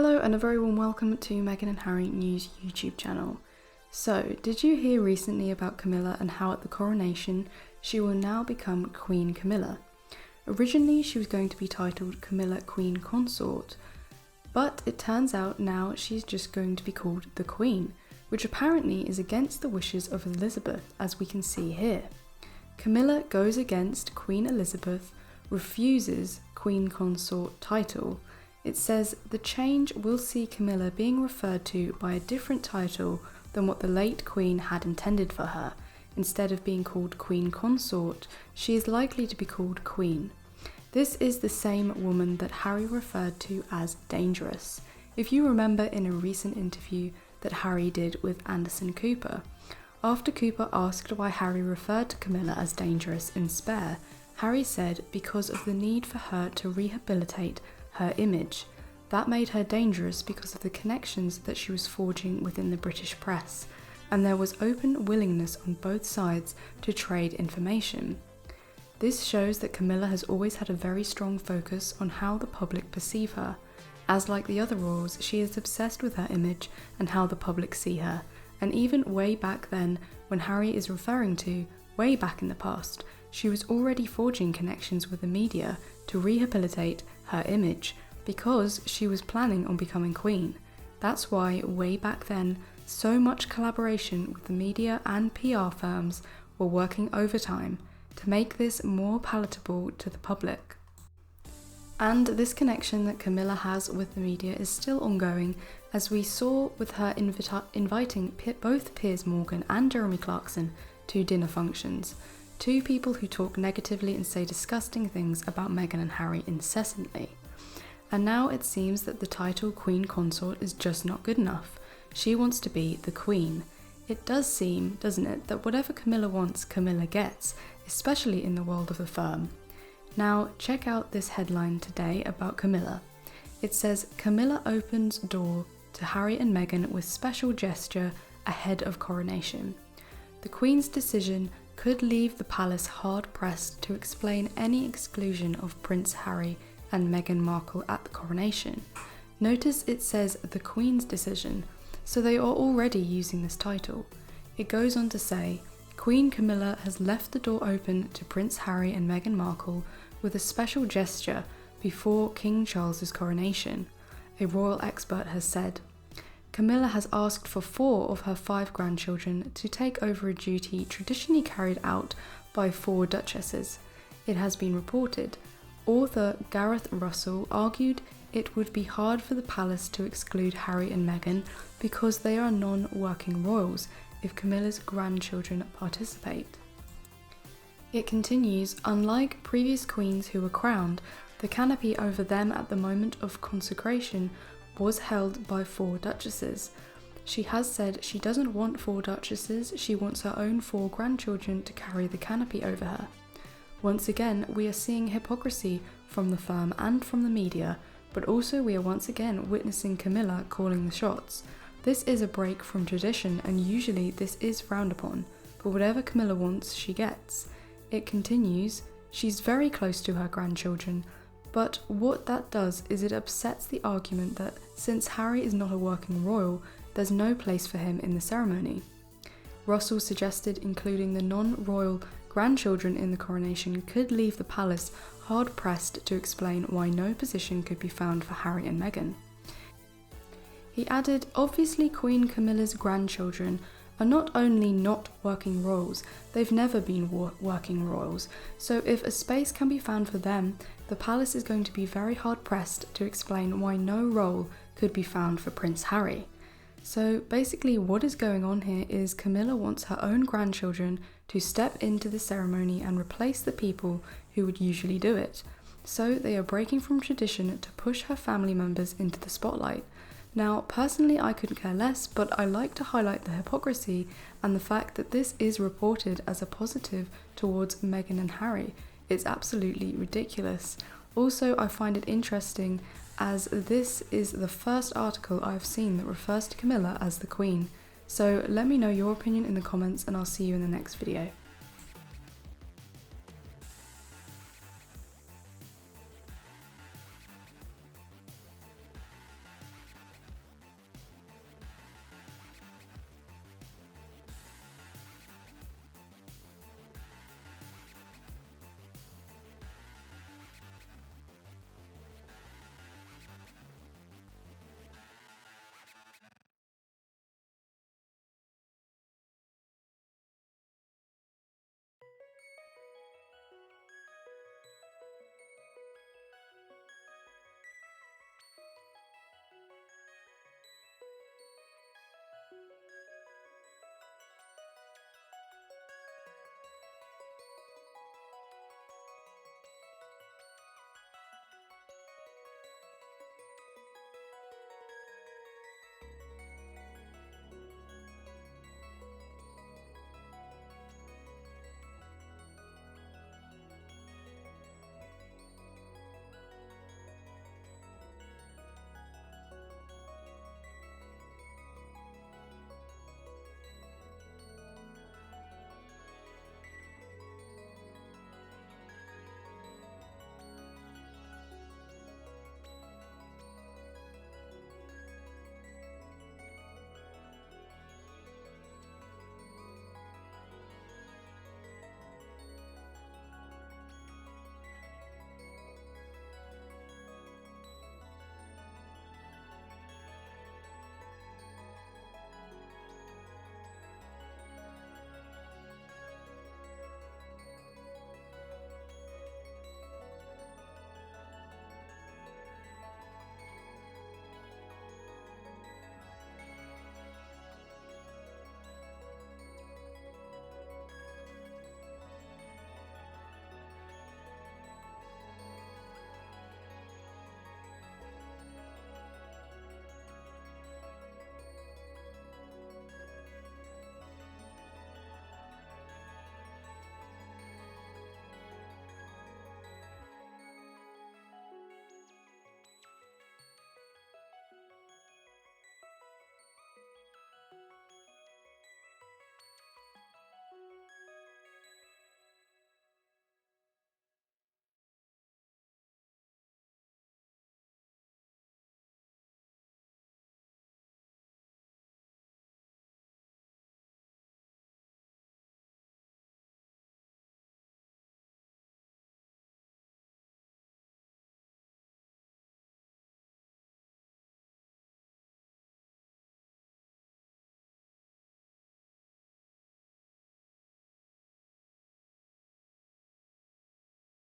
Hello and a very warm welcome to Meghan and Harry News YouTube channel. So, did you hear recently about Camilla and how at the coronation she will now become Queen Camilla? Originally she was going to be titled Camilla Queen Consort, but it turns out now she's just going to be called the Queen, which apparently is against the wishes of Elizabeth, as we can see here. Camilla goes against Queen Elizabeth, refuses Queen Consort title. It says the change will see Camilla being referred to by a different title than what the late Queen had intended for her. Instead of being called Queen Consort, she is likely to be called Queen. This is the same woman that Harry referred to as dangerous, if you remember in a recent interview that Harry did with Anderson Cooper. After Cooper asked why Harry referred to Camilla as dangerous in Spare, Harry said because of the need for her to rehabilitate her image. That made her dangerous because of the connections that she was forging within the British press, and there was open willingness on both sides to trade information. This shows that Camilla has always had a very strong focus on how the public perceive her. As like the other royals, she is obsessed with her image and how the public see her, and even way back then, when Harry is referring to, way back in the past, she was already forging connections with the media to rehabilitate her image because she was planning on becoming queen. That's why way back then, so much collaboration with the media and PR firms were working overtime to make this more palatable to the public. And this connection that Camilla has with the media is still ongoing, as we saw with her inviting both Piers Morgan and Jeremy Clarkson to dinner functions, two people who talk negatively and say disgusting things about Meghan and Harry incessantly. And now it seems that the title Queen Consort is just not good enough. She wants to be the Queen. It does seem, doesn't it, that whatever Camilla wants, Camilla gets, especially in the world of the firm. Now, check out this headline today about Camilla. It says, Camilla opens door to Harry and Meghan with special gesture ahead of coronation. The Queen's decision could leave the palace hard-pressed to explain any exclusion of Prince Harry and Meghan Markle at the coronation. Notice it says the Queen's decision, so they are already using this title. It goes on to say, Queen Camilla has left the door open to Prince Harry and Meghan Markle with a special gesture before King Charles's coronation, a royal expert has said. Camilla has asked for 4 of her 5 grandchildren to take over a duty traditionally carried out by 4 duchesses. It has been reported. Author Gareth Russell argued it would be hard for the palace to exclude Harry and Meghan because they are non-working royals if Camilla's grandchildren participate. It continues, unlike previous queens who were crowned, the canopy over them at the moment of consecration was held by 4 duchesses. She has said she doesn't want 4 duchesses, she wants her own 4 grandchildren to carry the canopy over her. Once again, we are seeing hypocrisy from the firm and from the media, but also we are once again witnessing Camilla calling the shots. This is a break from tradition, and usually this is frowned upon, but whatever Camilla wants, she gets. It continues, she's very close to her grandchildren, but what that does is it upsets the argument that since Harry is not a working royal, there's no place for him in the ceremony. Russell suggested including the non-royal grandchildren in the coronation could leave the palace hard-pressed to explain why no position could be found for Harry and Meghan. He added, obviously Queen Camilla's grandchildren are not only not working royals, they've never been working royals, so if a space can be found for them, the palace is going to be very hard-pressed to explain why no role could be found for Prince Harry. So basically what is going on here is Camilla wants her own grandchildren to step into the ceremony and replace the people who would usually do it. So they are breaking from tradition to push her family members into the spotlight. Now, personally, I couldn't care less, but I like to highlight the hypocrisy and the fact that this is reported as a positive towards Meghan and Harry. It's absolutely ridiculous. Also, I find it interesting as this is the first article I've seen that refers to Camilla as the Queen. So let me know your opinion in the comments and I'll see you in the next video.